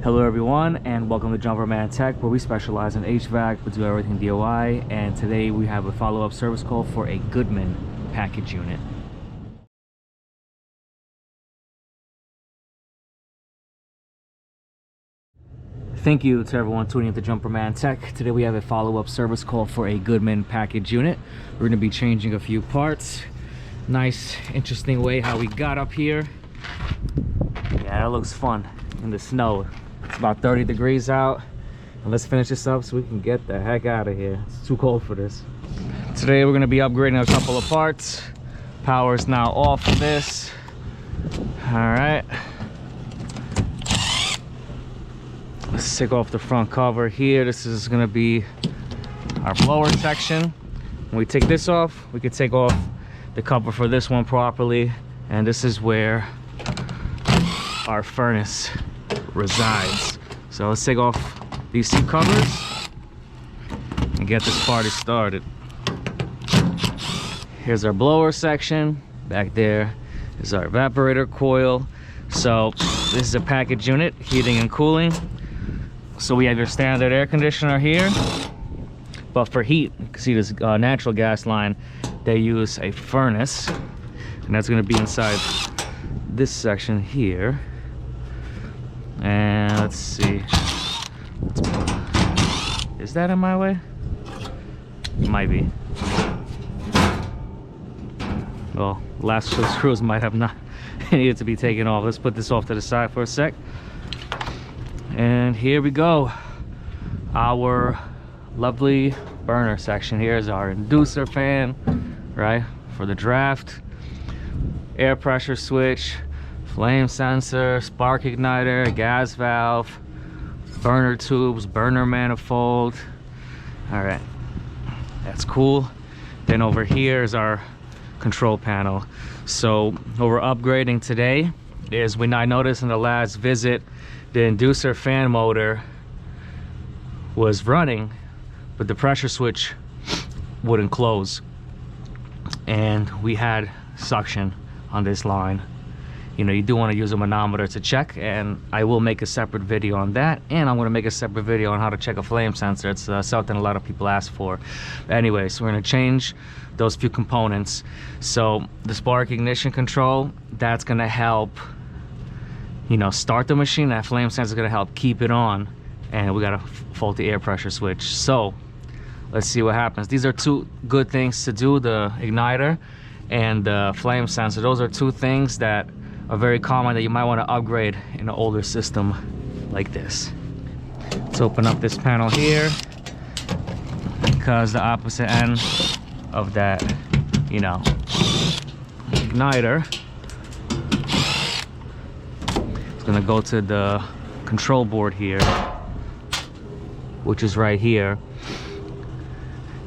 Hello everyone, and welcome to Jumper Man Tech, where we specialize in HVAC, we do everything DIY, and today we have a follow-up service call for a Goodman package unit. Thank you to everyone tuning into Jumper Man Tech. Today we have a follow-up service call for a Goodman package unit. We're going to be changing a few parts. Nice, interesting way how we got up here. Yeah, that looks fun in the snow. It's about 30 degrees out. And let's finish this up so we can get the heck out of here. It's too cold for this. Today we're going to be upgrading a couple of parts. Power is now off of this. All right. Let's take off the front cover here. This is going to be our blower section. When we take this off, we can take off the cover for this one properly. And this is where our furnace resides. So let's take off these two covers and get this party started. Here's our blower section. Back there is our evaporator coil. So this is a package unit, heating and cooling. So we have your standard air conditioner here, but for heat, you can see this natural gas line, they use a furnace, and that's going to be inside this section here. And let's see, is that in my way? It might be. Well, last two screws might have not needed to be taken off. Let's put this off to the side for a sec. And here we go. Our lovely burner section. Here's our inducer fan, right, for the draft. Air pressure switch, flame sensor, spark igniter, gas valve, burner tubes, burner manifold. All right, that's cool. Then over here is our control panel. So what we're upgrading today is, I noticed in the last visit the inducer fan motor was running, but the pressure switch wouldn't close, and we had suction on this line. You know, you do want to use a manometer to check, and I will make a separate video on that, and I'm going to make a separate video on how to check a flame sensor. It's something a lot of people ask for. Anyway, so we're going to change those few components. So the spark ignition control, that's going to help, you know, start the machine. That flame sensor is going to help keep it on, and we got a faulty air pressure switch. So let's see what happens. These are two good things to do, the igniter and the flame sensor. Those are two things that are very common that you might want to upgrade in an older system like this. Let's open up this panel here, because the opposite end of that, you know, igniter is going to go to the control board here, which is right here.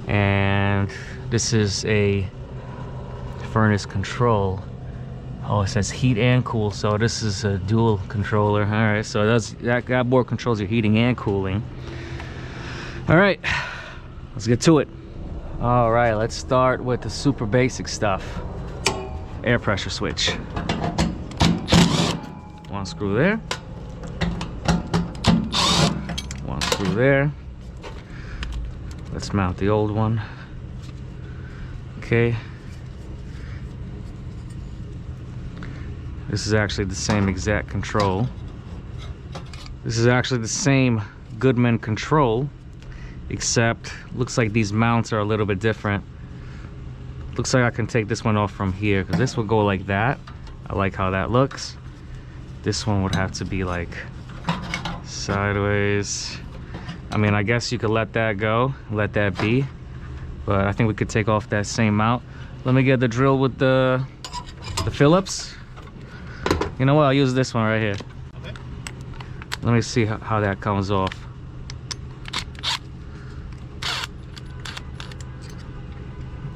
And this is a furnace control. Oh, it says heat and cool, so this is a dual controller. All right, so that board controls your heating and cooling. All right, let's get to it. All right, let's start with the super basic stuff. Air pressure switch. One screw there. One screw there. Let's mount the old one. Okay. This is actually the same exact control. This is actually the same Goodman control, except looks like these mounts are a little bit different. Looks like I can take this one off from here, because this will go like that. I like how that looks. This one would have to be like sideways. I mean, I guess you could let that go, let that be, but I think we could take off that same mount. Let me get the drill with the Phillips. You know what, I'll use this one right here. Okay. Let me see how that comes off.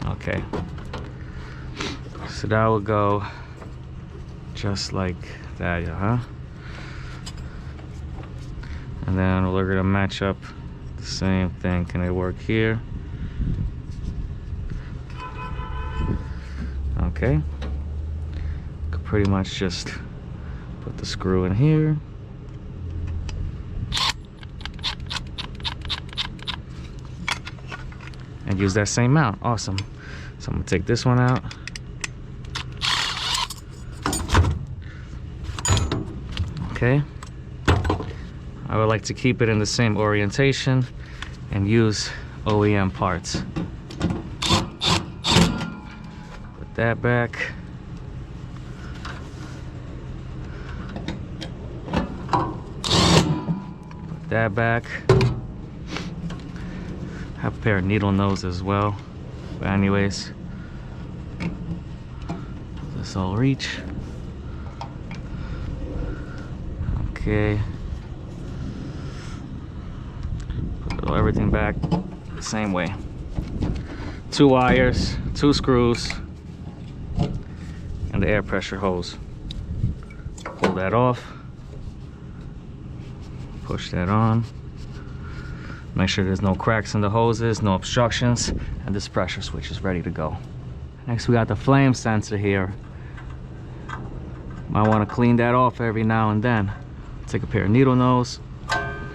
Okay. So that will go just like that, huh? And then we're gonna match up the same thing. Can it work here? Okay. Could pretty much just put the screw in here. use that same mount. Awesome. So I'm gonna take this one out. Okay. I would like to keep it in the same orientation and use OEM parts. Put that back. Put that back. Have a pair of needle nose as well. But anyways, this all reach. Okay. Put everything back the same way. 2 wires, 2 screws, and the air pressure hose. Pull that off. Push that on. Make sure there's no cracks in the hoses, no obstructions, and this pressure switch is ready to go. Next we got the flame sensor here. Might want to clean that off every now and then. Take a pair of needle nose,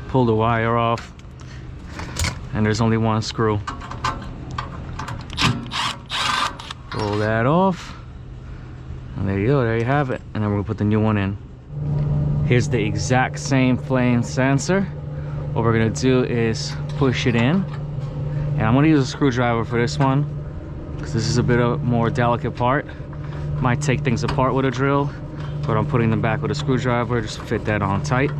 pull the wire off, and there's only 1 screw. Pull that off, and there you go, there you have it. And then we're gonna put the new one in. Here's the exact same flame sensor. What we're gonna do is push it in, and I'm gonna use a screwdriver for this one because this is a bit of a more delicate part. Might take things apart with a drill, but I'm putting them back with a screwdriver. Just fit that on tight.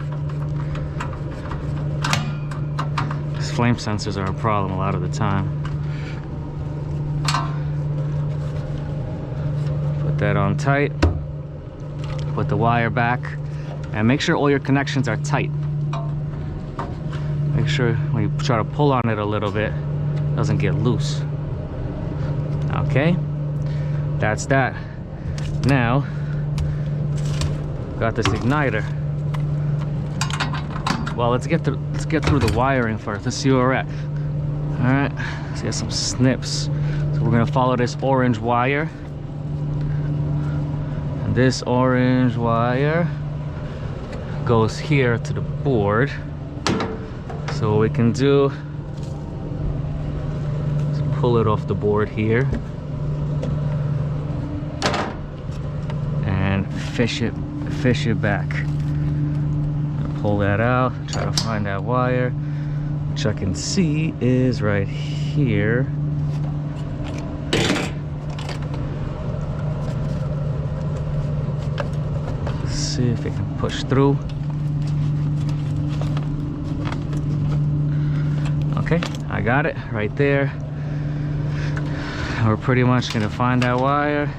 These flame sensors are a problem a lot of the time. Put that on tight. Put the wire back, and make sure all your connections are tight. Make sure when you try to pull on it a little bit, it doesn't get loose. Okay, that's that. Now, got this igniter. Well, let's get through the wiring first. Let's see where we're at. All right, let's get some snips. So we're gonna follow this orange wire, and this orange wire goes here to the board. So what we can do is pull it off the board here and fish it back. Pull that out, try to find that wire, which I can see is right here. Let's see if it can push through. Okay, I got it right there. We're pretty much gonna find that wire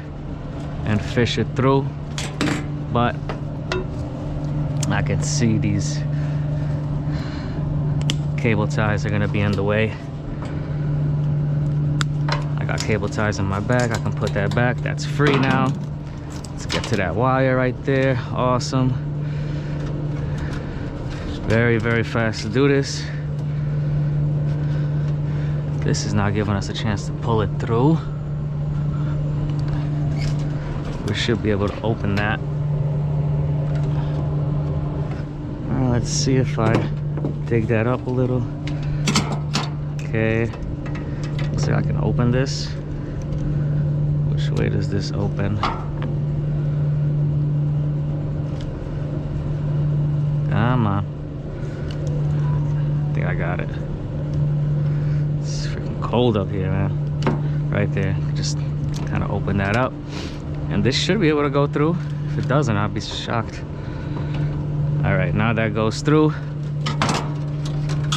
and fish it through, but I can see these cable ties are gonna be in the way. I got cable ties in my bag. I can put that back. That's free now. Let's get to that wire right there. Awesome. Very, very fast to do this. This is not giving us a chance to pull it through. We should be able to open that. All right, let's see if I dig that up a little. Okay, looks like I can open this. Which way does this open? Come on. I think I got it. It's freaking cold up here, man. Right there. Just kind of open that up. And this should be able to go through. If it doesn't, I'll be shocked. All right, now that goes through.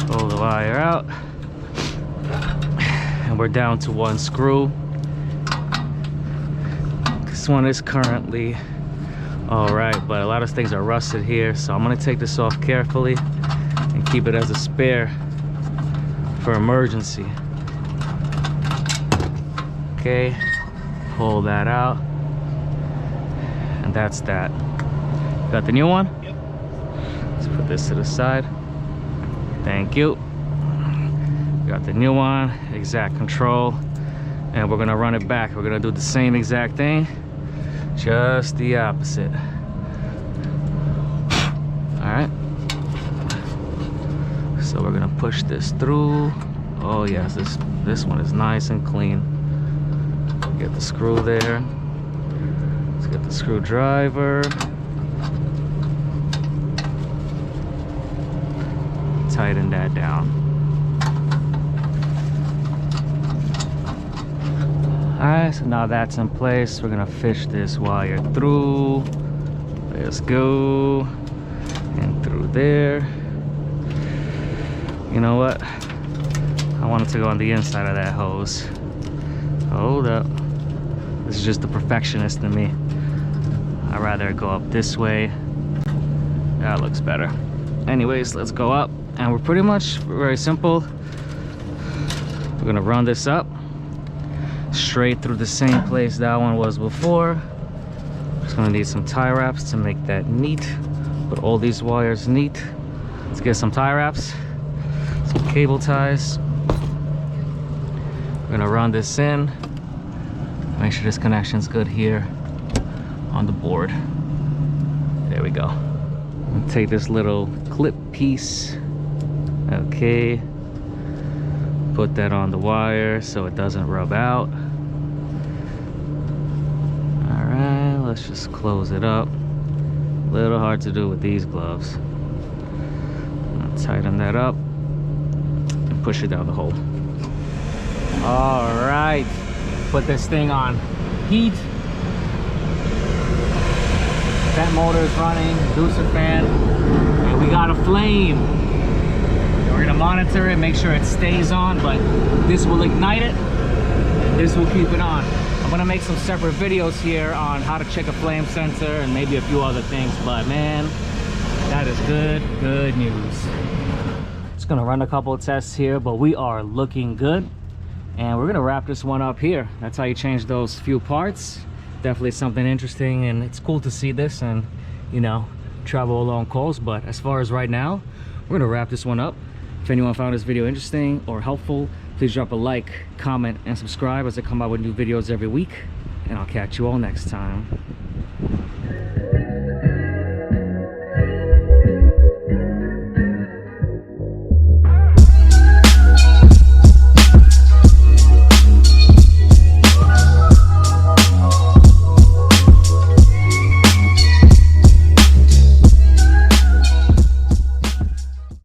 Pull the wire out. And we're down to 1 screw. This one is currently all right, but a lot of things are rusted here, so I'm gonna take this off carefully and keep it as a spare for emergency. Okay, pull that out, and that's that. Got the new one? Yep. Let's put this to the side. Thank you. Got the new one, exact control, and we're gonna run it back. We're gonna do the same exact thing, just the opposite. All right. So we're gonna push this through. Oh yes, this one is nice and clean. Get the screw there. Let's get the screwdriver. Tighten that down. Alright, so now that's in place. We're gonna fish this wire through. Let's go. And through there. You know what? I want it to go on the inside of that hose. Hold up. This is just the perfectionist in me. I'd rather it go up this way. That looks better. Anyways, let's go up. And we're pretty much very simple. We're gonna run this up straight through the same place that one was before. Just gonna need some tie wraps to make that neat. Put all these wires neat. Let's get some tie wraps, some cable ties. We're gonna run this in. Make sure this connection's good here on the board. There we go. I'm gonna take this little clip piece. Okay. Put that on the wire so it doesn't rub out. Alright, let's just close it up. A little hard to do with these gloves. Tighten that up and push it down the hole. All right, put this thing on heat. Vent motor is running, Inducer fan, and we got a flame. We're gonna monitor it, make sure it stays on, but this will ignite it. This will keep it on. I'm gonna make some separate videos here on how to check a flame sensor and maybe a few other things, but man, that is good news. Just gonna run a couple of tests here, but we are looking good. And we're gonna wrap this one up here. That's how you change those few parts. Definitely something interesting, and it's cool to see this and, you know, travel along calls. But as far as right now, we're gonna wrap this one up. If anyone found this video interesting or helpful, please drop a like, comment, and subscribe as I come out with new videos every week. And I'll catch you all next time.